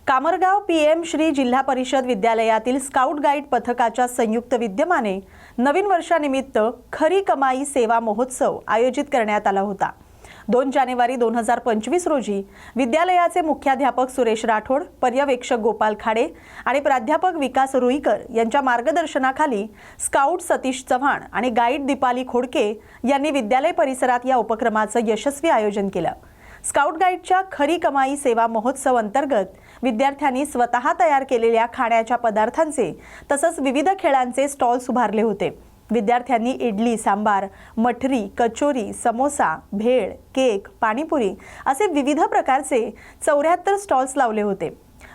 Kamargaon PM Shri जिल्हा परिषद विद्यालयातील scout guide पथकाच्या संयुक्त विद्यमाने नवीन वर्षानिमित्त खरी कमाई सेवा महोत्सव आयोजित करण्यात आला होता। 2 जानेवारी 2025 रोजी विद्यालयाचे मुख्याध्यापक सुरेश राठोड, पर्यवेक्षक गोपाल खाडे आणि प्राध्यापक विकास रुईकर यांच्या मार्गदर्शनाखाली स्काउट सतीश चव्हाण आणि गाईड दीपाली खोडके यांनी विद्यालय परिसरात या उपक्रमाचं यशस्वी आयोजन केलं। स्काउट गाईडच्या खरी कमाई सेवा महोत्सव अंतर्गत विद्यार्थ्यांनी स्वतः तयार केलेल्या खाण्याच्या पदार्थांचे तसंच विविध खेळांचे स्टॉल्स उभारले होते। विद्यार्थ्यांनी इडली, सांबार, मठरी, कचोरी, समोसा, भेळ, केक, पाणीपुरी असे विविध प्रकारचे 74 स्टॉल्स लावले होते।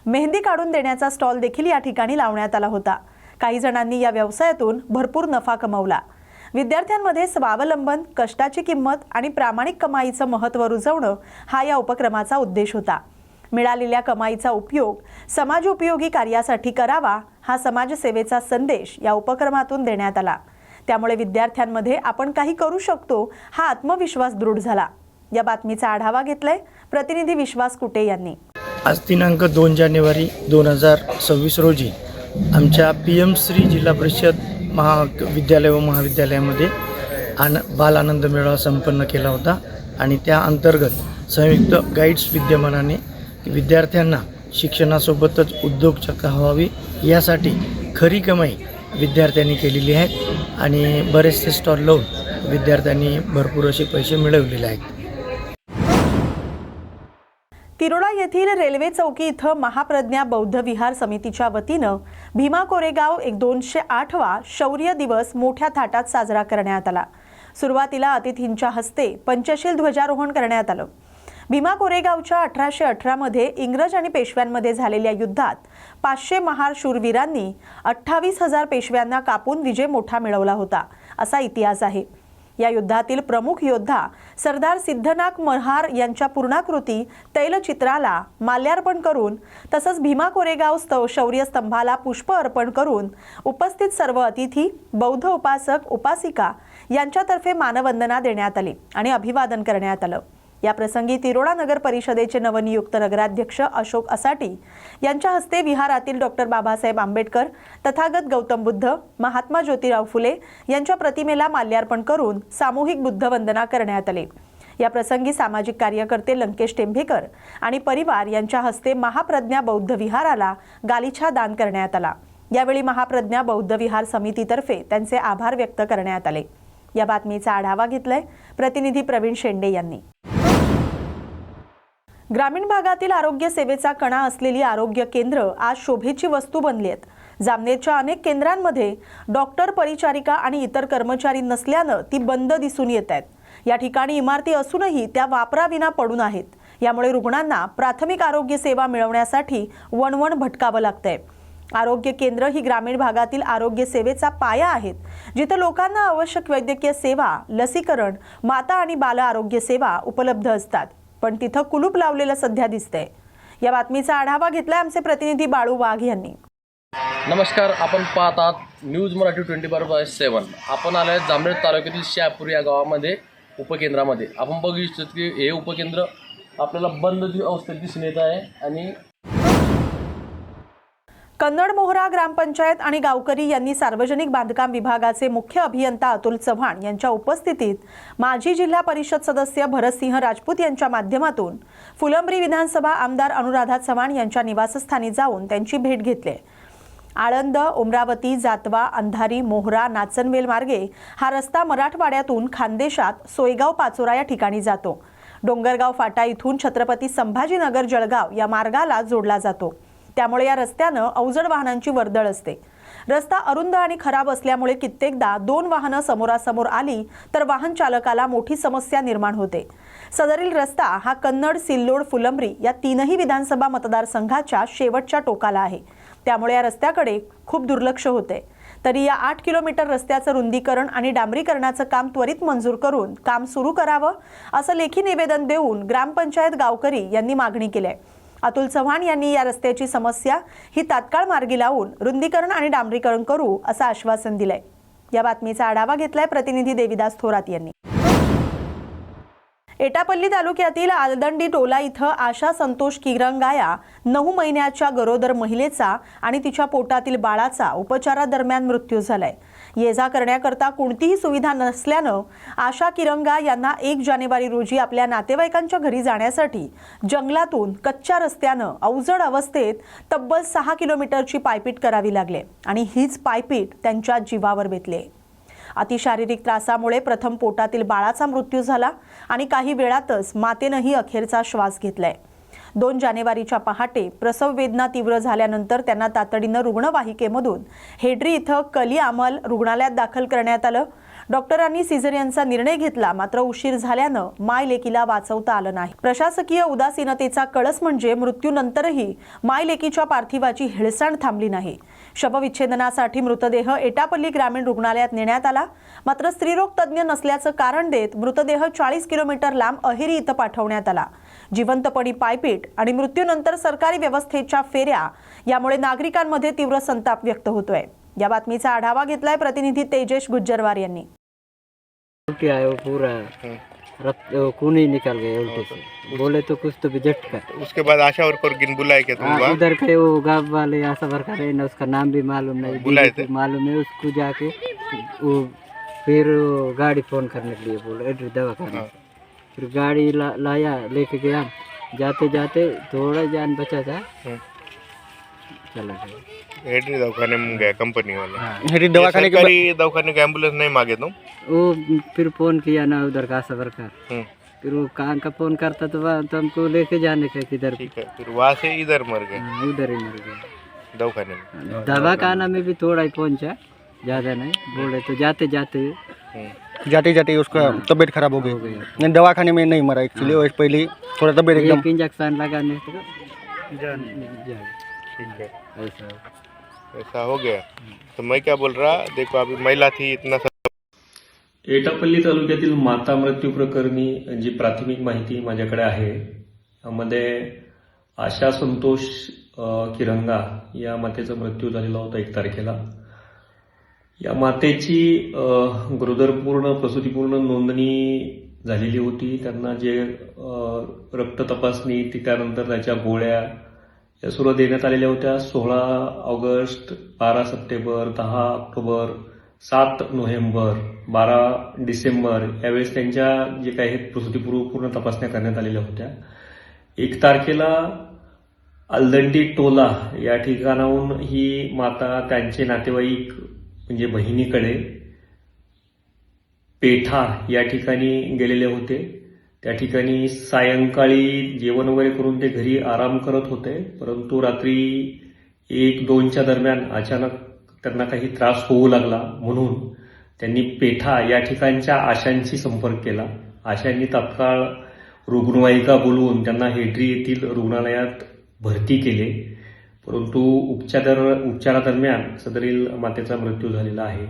मेहंदी काढून देण्याचा स्टॉल देखील या ठिकाणी लावण्यात आला होता। काही जणांनी या व्यवसायातून भरपूर नफा कमावला। विद्यार्थ्यांमध्ये स्वावलंबन, कष्टाची किंमत आणि प्रामाणिक कमाईचं महत्त्व रुजवणं हा या उपक्रमाचा उद्देश होता। मिळालेल्या कमाईचा उपयोग समाजोपयोगी कार्यासाठी करावा हा समाजसेवेचा संदेश या उपक्रमातून देण्यात आला। त्यामुळे विद्यार्थ्यांमध्ये आपण काही करू शकतो हा आत्मविश्वास दृढ झाला। या बातमीचा आढावा घेतलाय प्रतिनिधी विश्वास कुटे यांनी। आज दिनांक 2 जानेवारी 2026 रोजी आमच्या पीएम श्री जिल्हा परिषद विद्यालय व महाविद्यालयामध्ये बाल आनंद मेळावा संपन्न केला होता आणि त्या अंतर्गत संयुक्त गाईड्स विद्यमानाने विद्यार्थ्यांना शिक्षणासोबतच उद्योजकता व्हावी यासाठी खरी कमाई विद्यार्थ्यांनी केलेली आहे आणि बरेचसे स्टॉल लावून विद्यार्थ्यांनी भरपूर असे पैसे मिळवलेले आहेत। तिरोडा येथील रेल्वे चौकी इथं महाप्रज्ञा बौद्ध विहार समितीच्या वतीनं भीमा कोरेगाव 208वा शौर्य दिवस मोठ्या थाटात साजरा करण्यात आला। सुरुवातीला अतिथींच्या हस्ते पंचशील ध्वजारोहण करण्यात आलं। भीमा कोरेगावच्या 1818 मध्ये इंग्रज आणि पेशव्यांमध्ये झालेल्या युद्धात 500 महार शूरवीरांनी 28,000 पेशव्यांना कापून विजय मोठा मिळवला होता असा इतिहास आहे। या युद्धातील प्रमुख योद्धा सरदार सिद्धनाथ महार यांच्या पूर्णाकृती तैलचित्राला माल्यार्पण करून तसंच भीमा कोरेगाव शौर्य स्तंभाला पुष्प अर्पण करून उपस्थित सर्व अतिथी, बौद्ध उपासक उपासिका यांच्यातर्फे मानवंदना देण्यात आली आणि अभिवादन करण्यात आलं। या प्रसंगी तिरोडा नगर परिषदेचे नवनियुक्त नगराध्यक्ष अशोक असाटी यांच्या हस्ते विहारातील डॉक्टर बाबासाहेब आंबेडकर, तथागत गौतम बुद्ध, महात्मा ज्योतिराव फुले यांच्या प्रतिमेला माल्यार्पण करून सामूहिक बुद्धवंदना करण्यात आली। या प्रसंगी सामाजिक कार्यकर्ते लंकेश टेंभेकर आणि परिवार यांच्या हस्ते महाप्रज्ञा बौद्ध विहाराला गालिचा दान करण्यात आला। यावेळी महाप्रज्ञा बौद्ध विहार समितीतर्फे त्यांचे आभार व्यक्त करण्यात आले। या बातमीचा आढावा घेतलाय प्रतिनिधी प्रवीण शेंडे यांनी। ग्रामीण भागातील आरोग्य सेवेचा कणा असलेली आरोग्य केंद्र आज शोभेची वस्तू बनली आहेत। जामनेरच्या अनेक केंद्रांमध्ये डॉक्टर, परिचारिका आणि इतर कर्मचारी नसल्यानं ती बंद दिसून येत आहेत। या ठिकाणी इमारती असूनही त्या वापराविना पडून आहेत। यामुळे रुग्णांना प्राथमिक आरोग्य सेवा मिळवण्यासाठी वणवण भटकावं लागतंय। आरोग्य केंद्र ही ग्रामीण भागातील आरोग्य सेवेचा पाया आहेत, जिथे लोकांना आवश्यक वैद्यकीय सेवा, लसीकरण, माता आणि बाल आरोग्य सेवा उपलब्ध असतात, पण तिथं कुलूप लावलेलं सध्या दिसतंय। या बातमीचा आढावा घेतलाय आमचे प्रतिनिधी बाळू वाघ यांनी। नमस्कार, आपण पाहत आहात न्यूज मराठी 24/7। आपण आलोय जामनेर तालुक्यातील शहापूर या गावामध्ये उपकेंद्रामध्ये। आपण बघू इच्छितो की हे उपकेंद्र आपल्याला बंद अवस्थेत दिसून येत आहे आणि कन्नड मोहरा ग्रामपंचायत आणि गावकरी यांनी सार्वजनिक बांधकाम विभागाचे मुख्य अभियंता अतुल चव्हाण यांच्या उपस्थितीत माजी जिल्हा परिषद सदस्य भरतसिंह राजपूत यांच्या माध्यमातून फुलंब्री विधानसभा आमदार अनुराधा चव्हाण यांच्या निवासस्थानी जाऊन त्यांची भेट घेतली। आळंद, उमरावती, जातवा, अंधारी, मोहरा, नाचनवेल मार्गे हा रस्ता मराठवाड्यातून खानदेशात सोयगाव पाचोरा या ठिकाणी जातो। डोंगरगाव फाटा इथून छत्रपती संभाजीनगर जळगाव या मार्गाला जोडला जातो। त्यामुळे या रस्त्यानं अवजड वाहनांची वर्दळ असते। रस्ता अरुंद आणि खराब असल्यामुळे कित्येकदा 2 वाहनं समोरासमोर आली तर वाहन चालकाला मोठी समस्या निर्माण होते। सदरील रस्ता हा कन्नड, सिल्लोड, फुलंब्री या 3ही विधानसभा मतदारसंघाच्या शेवटच्या टोकाला आहे। त्यामुळे या रस्त्याकडे खूप दुर्लक्ष होते। तरी या 8 किलोमीटर रस्त्याचं रुंदीकरण आणि डांबरीकरणाचं काम त्वरित मंजूर करून काम सुरू करावं असं लेखी निवेदन देऊन ग्रामपंचायत गावकरी यांनी मागणी केली आहे। अतुल चव्हाण यांनी या रस्त्याची समस्या ही तात्काळ मार्गी लावून रुंदीकरण आणि डांबरीकरण करू असं आश्वासन दिलंय। या बातमीचा आढावा घेतलाय प्रतिनिधी देविदास थोरात यांनी। एटापल्ली तालुक्यातील आलदंडी टोला इथं आशा संतोष किरंगा या 9 महिन्याच्या गरोदर महिलेचा आणि तिच्या पोटातील बाळाचा उपचारादरम्यान मृत्यू झालाय। ये जा करण्याकरता कोणतीही सुविधा नसल्यानं आशा किरंगा यांना 1 जानेवारी रोजी आपल्या नातेवाईकांच्या घरी जाण्यासाठी जंगलातून कच्च्या रस्त्यानं अवजड अवस्थेत तब्बल 6 किलोमीटरची पायपीट करावी लागली आणि हीच पायपीट त्यांच्या जीवावर बेतली। अतिशारीरिक त्रासामुळे प्रथम पोटातील बाळाचा मृत्यू झाला आणि काही वेळातच मातेनंही अखेरचा श्वास घेतलाय। 2 जानेवारीच्या पहाटे प्रसव वेदना तीव्र झाल्यानंतर त्यांना तातडीनं रुग्णवाहिकेमधून हेड्री इथं कली अमल रुग्णालयात दाखल करण्यात आलं। डॉक्टरांनी सिझेरियनचा निर्णय घेतला, मात्र उशीर झाल्यानं माय लेकीला वाचवता आलं नाही। प्रशासकीय उदासीनतेचा कळस म्हणजे मृत्यूनंतरही माय लेकीच्या पार्थिवाची हिळसांड थांबली नाही। शवविच्छेदनासाठी मृतदेह एटापल्ली ग्रामीण रुग्णालयात नेण्यात आला, मात्र स्त्रीरोग तज्ज्ञ नसल्याचं कारण देत मृतदेह 40 किलोमीटर लांब अहेरी इथं पाठवण्यात आला। जिवंतपणी पायपीट आणि मृत्यूनंतर सरकारी व्यवस्थेच्या फेऱ्या यामुळे नागरिकांमध्ये तीव्र संताप व्यक्त होतोय। या बातमीचा आढावा घेतलाय प्रतिनिधी तेजेश गुज्जरवार यांनी। उल्टी आया वो पूरा रक्त खून ही निकल गया उल्टे से, बोले तो कुछ तो भी झटका। उसके बाद आशा वर्कर गिन बुलाए क्या तुम वहाँ? उधर के वो गाँव वाले आशा वर्कर है ना, उसका नाम भी मालूम नहीं, बुलाए थे? मालूम है उसको जाके वो फिर वो गाड़ी फोन करने के लिए बोला एड्री दवा करने। फिर गाड़ी लाया लेके गया, जाते जाते थोड़ा जान बचा था, चला गया। हेडरी दवाखाने में गया कंपनी वाला। हेडरी सरकारी दवाखाने का एम्बुलेंस नहीं मांगे तुम? वो फिर फोन किया ना उधर का आशा वर्कर, फिर वो कहाँ का फोन करता तो वहाँ तो हमको लेके जाने का किधर। ठीक है, फिर वहाँ से इधर मर गए उधर ही मर गया दवाखाने में। दवा खाना में भी थोड़ा ही पहुंचा, ज़्यादा नहीं, बोले तो जाते जाते उसका तबीयत खराब हो गई। नहीं दवाखाने में नहीं मरा एक्चुअली, वो पहले थोड़ा तबीयत एकदम एक इंजेक्शन लगाने से ठीक है, ऐसा ऐसा हो गया। तो मैं क्या बोल रहा, देखो अभी महिला थी इतना एटापल्ली तालुक्यातील माता मृत्यू प्रकरणी जी प्राथमिक माहिती माझ्याकडे आहे, यामध्ये आशा संतोष किरंगा या मातेचा मृत्यू झालेला होता 1 तारखेला। या मातेची गरोदरपूर्ण प्रसूतीपूर्ण नोंदणी झालेली होती। त्यांना जे रक्त तपासणी त्यानंतर त्याच्या गोळ्या या सर्व देण्यात आलेल्या होत्या। 16 August, 12 September, 10 October, 7 November, 12 December यावेळेस त्यांच्या जे काही प्रसूतीपूर्व पूर्ण तपासण्या करण्यात आलेल्या होत्या। 1 तारखेला आलदंडी टोला या ठिकाणाहून ही माता त्यांचे नातेवाईक म्हणजे बहिणीकडे पेठा या ठिकाणी गेलेले होते। त्या ठिकाणी सायंकाळी जेवण वगैरे करून ते घरी आराम करत होते, परंतु रात्री 1-2च्या दरम्यान अचानक त्यांना काही त्रास होऊ लागला, म्हणून त्यांनी पेठा या ठिकाणच्या आशांशी संपर्क केला। आशांनी तात्काळ रुग्णवाहिका बोलवून त्यांना हेड्री येथील रुग्णालयात भरती केले, परंतु उपचारादरम्यान सदरील मातेचा मृत्यू झालेला आहे।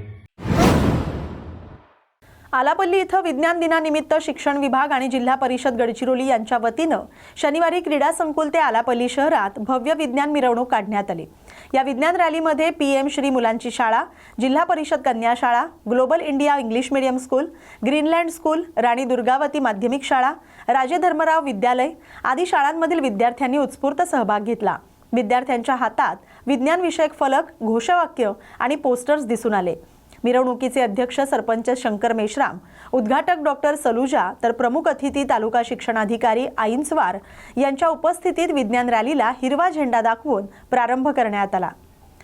आलापल्ली इथं विज्ञान दिनानिमित्त शिक्षण विभाग आणि जिल्हा परिषद गडचिरोली यांच्या वतीनं शनिवारी क्रीडा संकुल ते आलापल्ली शहरात भव्य विज्ञान मिरवणूक काढण्यात आली। या विज्ञान रॅलीमध्ये पीएम श्री मुलांची शाळा, जिल्हा परिषद कन्या शाळा, global India English medium school, Greenland school, Rani Durgavati माध्यमिक शाळा, राजे धर्मराव विद्यालय आदी शाळांमधील विद्यार्थ्यांनी उत्स्फूर्त सहभाग घेतला। विद्यार्थ्यांच्या हातात विज्ञान विषयक फलक, घोषवाक्य आणि पोस्टर्स दिसून आले। मिरवणुकीचे अध्यक्ष सरपंच शंकर मेश्राम, उद्घाटक डॉक्टर सलुजा तर प्रमुख अतिथी तालुका शिक्षणाधिकारी आईंसवार यांच्या उपस्थितीत विज्ञान रॅलीला हिरवा झेंडा दाखवून प्रारंभ करण्यात आला।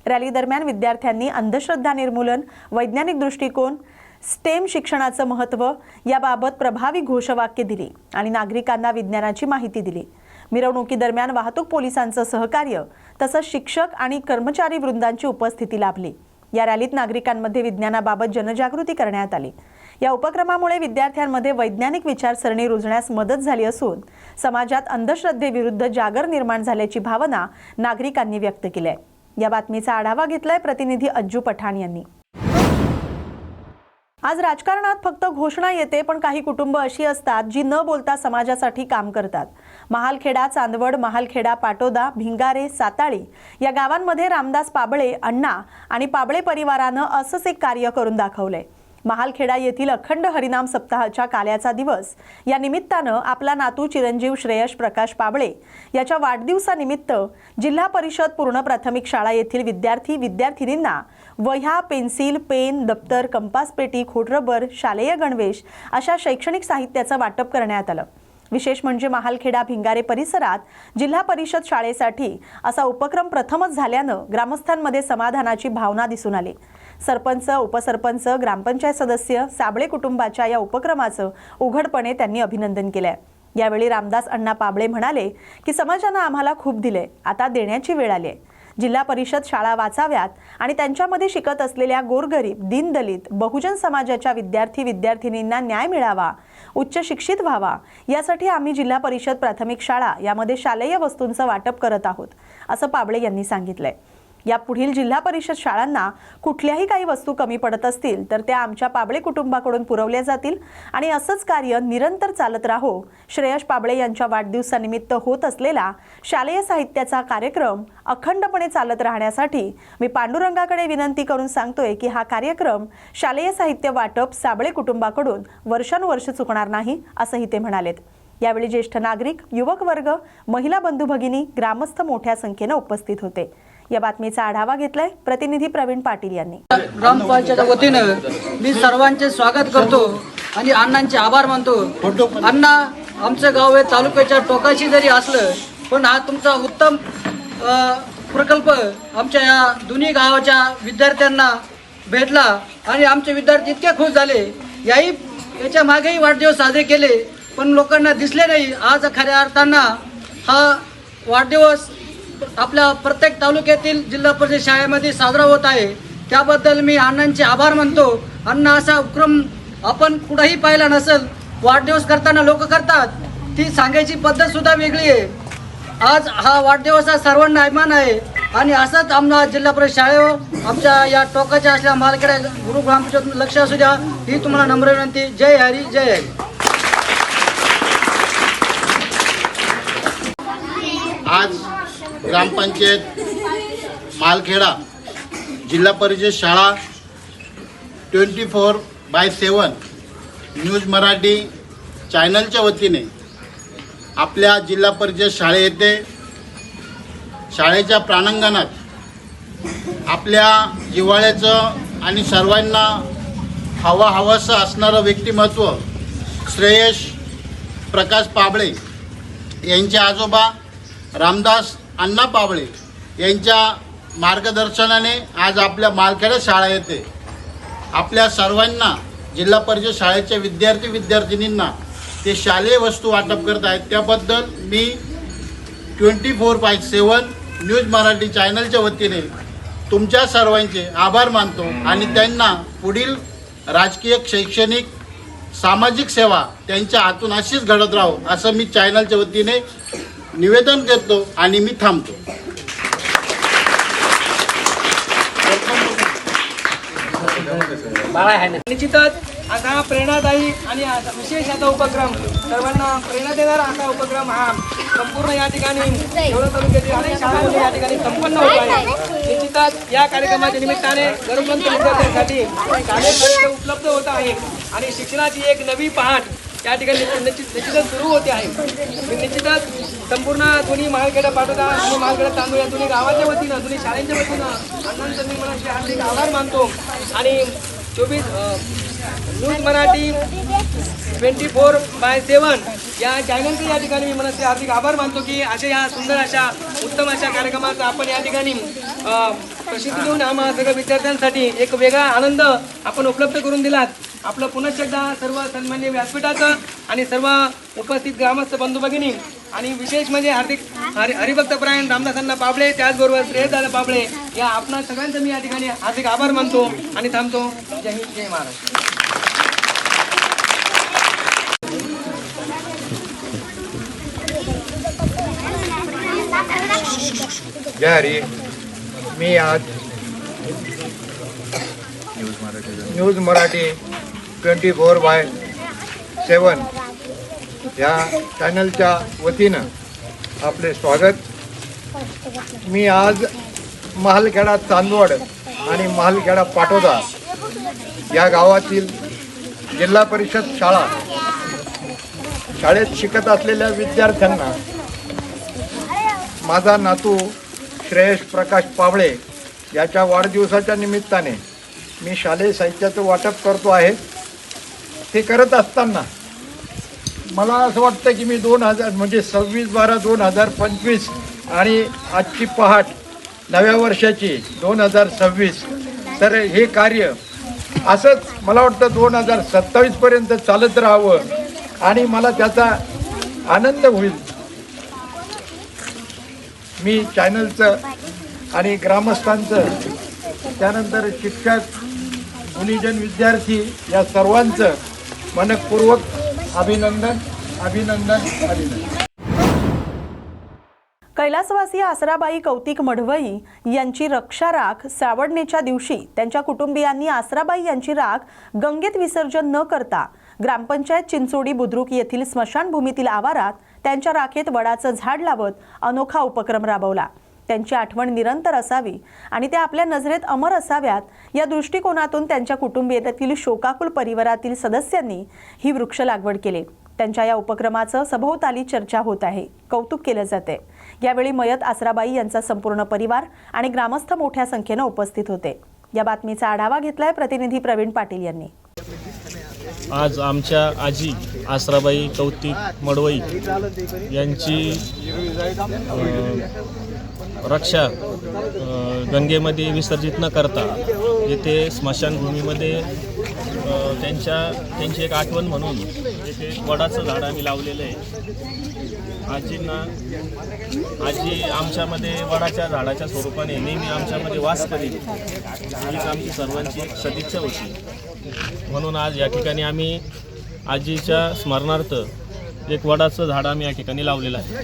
रॅली दरम्यान विद्यार्थ्यांनी अंधश्रद्धा निर्मूलन, वैज्ञानिक दृष्टिकोन, स्टेम शिक्षणाचं महत्त्व याबाबत प्रभावी घोषवाक्य दिली आणि नागरिकांना विज्ञानाची माहिती दिली। मिरवणुकीदरम्यान वाहतूक पोलिसांचं सहकार्य तसंच शिक्षक आणि कर्मचारी वृंदांची उपस्थिती लाभली। या रॅलीत नागरिकांमध्ये विज्ञानाबाबत जनजागृती करण्यात आली। या उपक्रमामुळे विद्यार्थ्यांमध्ये वैज्ञानिक विचारसरणी रुजण्यास मदत झाली असून समाजात अंधश्रद्धेविरुद्ध जागर निर्माण झाल्याची भावना नागरिकांनी व्यक्त केली आहे। या बातमीचा आढावा घेतलाय प्रतिनिधी अज्जू पठाण यांनी। आज राजकारणात फक्त घोषणा येते, पण काही कुटुंब अशी असतात जी न बोलता समाजासाठी काम करतात। महालखेडा, चांदवड, महालखेडा, पाटोदा, भिंगारे, साताळी या गावांमध्ये रामदास पाबळे अण्णा आणि पाबळे परिवारानं असंच एक कार्य करून दाखवलंय। महालखेडा येथील अखंड हरिनाम सप्ताहाच्या काल्याचा दिवस या निमित्तानं आपला नातू चिरंजीव श्रेयश प्रकाश पाबळे याच्या वाढदिवसानिमित्त जिल्हा परिषद पूर्ण प्राथमिक शाळा येथील विद्यार्थी-विद्यार्थिनींना वह्या, पेन्सिल, पेन, दप्तर, कंपास पेटी, खोडरबर, शालेय गणवेश अशा शैक्षणिक साहित्याचं वाटप करण्यात आलं। विशेष म्हणजे महालखेडा भिंगारे परिसरात जिल्हा परिषद शाळेसाठी असा उपक्रम प्रथमच झाल्यानं ग्रामस्थांमध्ये समाधानाची भावना दिसून आली। सरपंच, उपसरपंच, ग्रामपंचायत सदस्य, साबळे कुटुंबाच्या या उपक्रमाचं उघडपणे त्यांनी अभिनंदन केलंय। यावेळी रामदास अण्णा पाबळे म्हणाले की समाजानं आम्हाला खूप दिले, आता देण्याची वेळ आली आहे। जिल्हा परिषद शाळा वाचाव्यात आणि त्यांच्यामध्ये शिकत असलेल्या गोरगरीब, दीनदलित, बहुजन समाजाच्या विद्यार्थी-विद्यार्थिनींना न्याय मिळावा, उच्च शिक्षित व्हावा यासाठी आम्ही जिल्हा परिषद प्राथमिक शाळा यामध्ये शालेय वस्तूंचं वाटप करत आहोत, असं पाबळे यांनी सांगितलंय। या पुढील जिल्हा परिषद शाळांना कुठल्याही काही वस्तू कमी पडत असतील तर त्या आमच्या पाबळे कुटुंबाकडून पुरवल्या जातील आणि असंच कार्य निरंतर चालत राहो। श्रेयश पाबळे यांच्या वाढदिवसानिमित्त होत असलेला शालेय साहित्याचा कार्यक्रम अखंडपणे चालत राहण्यासाठी मी पांडुरंगाकडे विनंती करून सांगतोय की हा कार्यक्रम शालेय साहित्य वाटप साबळे कुटुंबाकडून वर्षानुवर्ष चुकणार नाही, असंही ते म्हणालेत। यावेळी ज्येष्ठ नागरिक, युवक वर्ग, महिला बंधू भगिनी, ग्रामस्थ मोठ्या संख्येने उपस्थित होते। या बातमीचा आढावा घेतलाय प्रतिनिधी प्रवीण पाटील यांनी। ग्रामपंचायतच्या वतीनं मी सर्वांचे स्वागत करतो आणि अण्णांचे आभार मानतो। अण्णा, आमचं गाव हे तालुक्याच्या टोकाशी जरी असलं पण हा तुमचा उत्तम प्रकल्प आमच्या या दोन्ही गावाच्या विद्यार्थ्यांना भेटला आणि आमचे विद्यार्थी इतके खुश झाले। याच्या मागेही वाढदिवस साजरे केले पण लोकांना दिसले नाही। आज खऱ्या अर्थानं हा वाढदिवस आपल्या प्रत्येक तालुक्यातील जिल्हा परिषद शाळेमध्ये साजरा होत आहे। त्याबद्दल मी अण्णांचे आभार मानतो। अण्णा, असा उपक्रम आपण कुठेही पाहिला नसेल। वाढदिवस करताना लोक करतात, ती सांगायची पद्धत सुद्धा वेगळी आहे। आज हा वाढदिवस हा सर्वांना अभिमान आहे आणि असंच आमच्या जिल्हा परिषद शाळेवर आमच्या या टोकाच्या असल्या महालखेडा गुरु ग्रामपंचायत लक्ष असू द्या, ही तुम्हाला नम्र विनंती। जय हरी, जय हरी। आज ग्रामपंचायत महालखेडा जिल्हा परिषद शाळा 24/7 न्यूज मराठी चॅनलच्या वतीने आपल्या जिल्हा परिषद शाळे येथे शाळेच्या प्रांगणात आपल्या जिव्हाळ्याचं आणि सर्वांना हवंसं असणारं व्यक्तिमत्व श्रेयश प्रकाश पाबळे यांचे आजोबा रामदास अण्णा पाबळे यांच्या मार्गदर्शनाने आज आपल्या महालखेडा शाळा येथे आपल्या सर्वांना जिल्हा परिषद शाळेच्या विद्यार्थी-विद्यार्थिनींना ते शालेय वस्तू वाटप करत आहेत। त्याबद्दल मी 24/7 न्यूज मराठी चॅनलच्या वतीने तुमच्या सर्वांचे आभार मानतो आणि त्यांना पुढील राजकीय, शैक्षणिक, सामाजिक सेवा त्यांच्या हातून अशीच घडत राहो असं मी चॅनलच्या वतीने निवेदन करतो आणि मी थांबतो। निश्चितच आता हा प्रेरणादायी आणि विशेष असा उपक्रम, सर्वांना प्रेरणा देणारा असा उपक्रम हा संपूर्ण या ठिकाणी येवला तालुक्यातील अनेक शाळांमध्ये या ठिकाणी संपन्न होत आहे। निश्चितच या कार्यक्रमाच्या निमित्ताने गरजवंत विद्यार्थ्यांसाठी शालेय साहित्य उपलब्ध होत आहे आणि शिक्षणाची एक नवी पहाट या ठिकाणी निश्चितच सुरू होते आहे। मी निश्चितच संपूर्ण दोन्ही महालखेडा पाटोदा आणि महालखेडा तांदूळ या दोन्ही गावाच्या वतीनं, दोन्ही शाळेच्या वतीनं अण्णांचं मी मनाशी हार्दिक आभार मानतो आणि 24 न्यूज मराठी 24/7 या चॅनलचे या ठिकाणी मी मनाशी हार्दिक आभार मानतो की अशा या सुंदर अशा उत्तम अशा कार्यक्रमाचा आपण या ठिकाणी प्रसिद्धी देऊन आम्हा सगळ्या विद्यार्थ्यांसाठी एक वेगळा आनंद आपण उपलब्ध करून दिलात। आपलं पुनश्च एकदा सर्व सन्मान्य व्यासपीठाचं आणि सर्व उपस्थित ग्रामस्थ बंधू भगिनी आणि विशेष म्हणजे हरिभक्तपरायण रामदासांना पाबळे, त्याचबरोबर श्रेयसदादा पाबळे या आपणा सगळ्यांचं मी या ठिकाणी हार्दिक आभार मानतो आणि थांबतो। जय हिंद, जय महाराष्ट्र। जय हरी। मी आज न्यूज मराठी 24/7 या चॅनलच्या वतीनं आपले स्वागत। मी आज महालखेडा चांदवड आणि महालखेडा पाटोदा या गावातील जिल्हा परिषद शाळेत शिकत असलेल्या विद्यार्थ्यांना माझा नातू श्रेयश प्रकाश पावळे याच्या वाढदिवसाच्या निमित्ताने मी शालेय साहित्याचं वाटप करतो आहे. ते करत असताना मला असं वाटतं की मी 26/12/2025 आणि आजची पहाट नव्या वर्षाची 2026, तर हे कार्य असंच मला वाटतं 2027पर्यंत चालत राहावं आणि मला त्याचा आनंद होईल. मी चॅनलचं आणि ग्रामस्थांचं, त्यानंतर शिक्षक, गुणीजन, विद्यार्थी या सर्वांचं मनपूर्वक अभिनंदन. कैलासवासी आसराबाई कौतिक मढवई यांची रक्षा राख सावडणेच्या दिवशी त्यांच्या कुटुंबियांनी आसराबाई यांची राख गंगेत विसर्जन न करता ग्रामपंचायत चिंचोडी बुद्रुक येथील स्मशानभूमीतील आवारात त्यांच्या राखेत वडाचं झाड लावत अनोखा उपक्रम राबवला. त्यांची आठवण निरंतर असावी आणि त्या आपल्या नजरेत अमर असाव्यात या दृष्टिकोनातून त्यांच्या कुटुंबियातील शोकाकुल परिवारातील सदस्यांनी ही वृक्ष लागवड केली. त्यांच्या या उपक्रमाचं सभोवताली चर्चा होत आहे, कौतुक केलं जाते. यावेळी मयत आसराबाई यांचा संपूर्ण परिवार आणि ग्रामस्थ मोठ्या संख्येने उपस्थित होते. या बातमीचा आढावा घेतलाय प्रतिनिधी प्रवीण पाटील यांनी. आज आमच्या आजी आसराबाई कौतिक मडवई यांची रक्षा गंगेमध्ये विसर्जित न करता येथे स्मशानभूमीमध्ये त्यांची एक आठवण म्हणून येथे वडाचं झाड आम्ही लावलेलं आहे. आजी आमच्यामध्ये वडाच्या झाडाच्या स्वरूपाने नेहमी आमच्यामध्ये वास करेल हीच आमची सर्वांची सदिच्छा होती. म्हणून आज या ठिकाणी आम्ही आजीच्या स्मरणार्थ एक वडाचं झाड आम्ही या ठिकाणी लावलेलं आहे.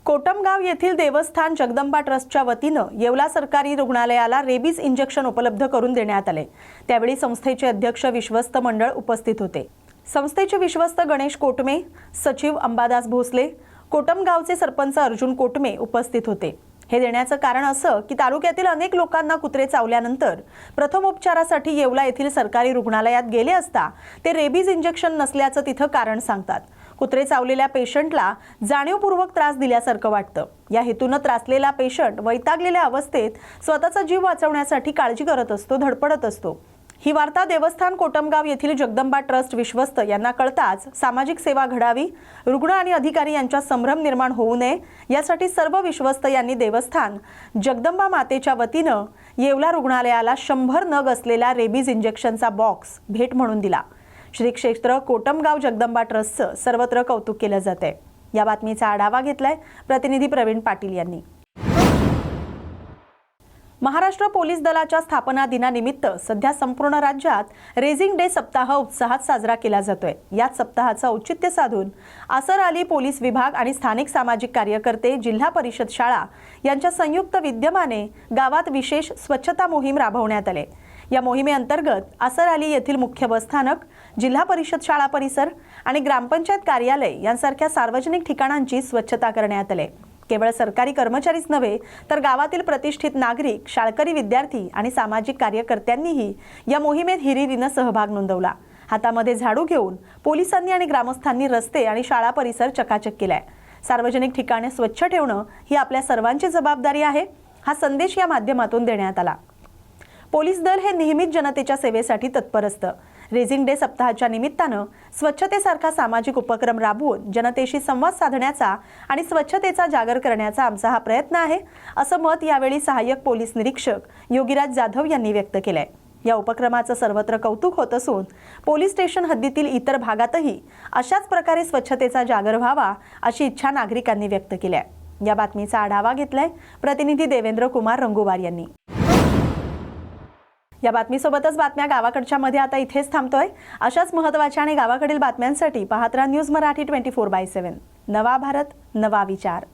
कोटमगाव येथील देवस्थान जगदंबा ट्रस्टच्या वतीनं येवला सरकारी रुग्णालयाला रेबीज इंजेक्शन उपलब्ध करून देण्यात आले. त्यावेळी संस्थेचे अध्यक्ष विश्वस्त मंडळ उपस्थित होते. संस्थेचे विश्वस्त गणेश कोटमे, सचिव अंबादास भोसले, कोटमगावचे सरपंच अर्जुन कोटमे उपस्थित होते. हे देण्याचं कारण असं की तालुक्यातील अनेक लोकांना कुत्रे चावल्यानंतर प्रथमोपचारासाठी येवला येथील सरकारी रुग्णालयात गेले असता ते रेबीज इंजेक्शन नसल्याचं तिथं कारण सांगतात. कुत्रे चावलेल्या पेशंटला जाणीवपूर्वक त्रास दिल्यासारखं वाटतं. या हेतूनं त्रासलेला पेशंट वैतागलेल्या अवस्थेत स्वतःचा जीव वाचवण्यासाठी काळजी करत असतो, धडपडत असतो. ही वार्ता देवस्थान कोटमगाव येथील जगदंबा ट्रस्ट विश्वस्त यांना कळताच सामाजिक सेवा घडावी, रुग्ण आणि अधिकारी यांच्यात संभ्रम निर्माण होऊ नये यासाठी सर्व विश्वस्त यांनी देवस्थान जगदंबा मातेच्या वतीनं येवला रुग्णालयाला 100 नग असलेला रेबीज इंजेक्शनचा बॉक्स भेट म्हणून दिला. श्री क्षेत्र कोटमगाव जगदंबा ट्रस्टचं सर्वत्र कौतुक केलं जाते. या बातमीचा आढावा घेतलाय प्रतिनिधी प्रवीण पाटील यांनी. महाराष्ट्र पोलीस दलाच्या स्थापना दिनानिमित्त सध्या संपूर्ण राज्यात रेझिंग डे सप्ताह उत्साहात साजरा केला जातोय. याच सप्ताहाचं औचित्य साधून आसर आली पोलीस विभाग आणि स्थानिक सामाजिक कार्यकर्ते, जिल्हा परिषद शाळा यांच्या संयुक्त विद्यमाने गावात विशेष स्वच्छता मोहीम राबवण्यात आली. या मोहिमेअंतर्गत आसर आली येथील मुख्य बसस्थानक, जिल्हा परिषद शाळा परिसर आणि ग्रामपंचायत कार्यालय यांसारख्या सार्वजनिक ठिकाणांची स्वच्छता करण्यात आली. केवळ सरकारी कर्मचारीच नव्हे तर गावातील प्रतिष्ठित नागरिक, शाळकरी विद्यार्थी आणि सामाजिक कार्यकर्त्यांनीही या मोहिमेत हिरिरीनं सहभाग नोंदवला. हातामध्ये झाडू घेऊन पोलिसांनी आणि ग्रामस्थांनी रस्ते आणि शाळा परिसर चकाचक केलाय. सार्वजनिक ठिकाणे स्वच्छ ठेवणं ही आपल्या सर्वांची जबाबदारी आहे, हा संदेश या माध्यमातून देण्यात आला. पोलीस दल हे नेहमीच जनतेच्या सेवेसाठी तत्पर असतं. रेझिंग डे सप्ताहाच्या निमित्तानं स्वच्छतेसारखा सामाजिक उपक्रम राबवून जनतेशी संवाद साधण्याचा आणि स्वच्छतेचा जागर करण्याचा आमचा हा प्रयत्न आहे, असं मत यावेळी सहाय्यक पोलीस निरीक्षक योगीराज जाधव यांनी व्यक्त केलंय. या उपक्रमाचं सर्वत्र कौतुक होत असून पोलीस स्टेशन हद्दीतील इतर भागातही अशाच प्रकारे स्वच्छतेचा जागर व्हावा अशी इच्छा नागरिकांनी व्यक्त केली आहे. या बातमीचा आढावा घेतलाय प्रतिनिधी देवेंद्र कुमार रंगोबार यांनी. या बातमीसोबतच बातम्या गावाकडच्या मध्ये आता इथेच थांबतोय. अशाच महत्त्वाच्या आणि गावाकडील बातम्यांसाठी पाहत राहा न्यूज मराठी 24/7. नवा भारत, नवा विचार.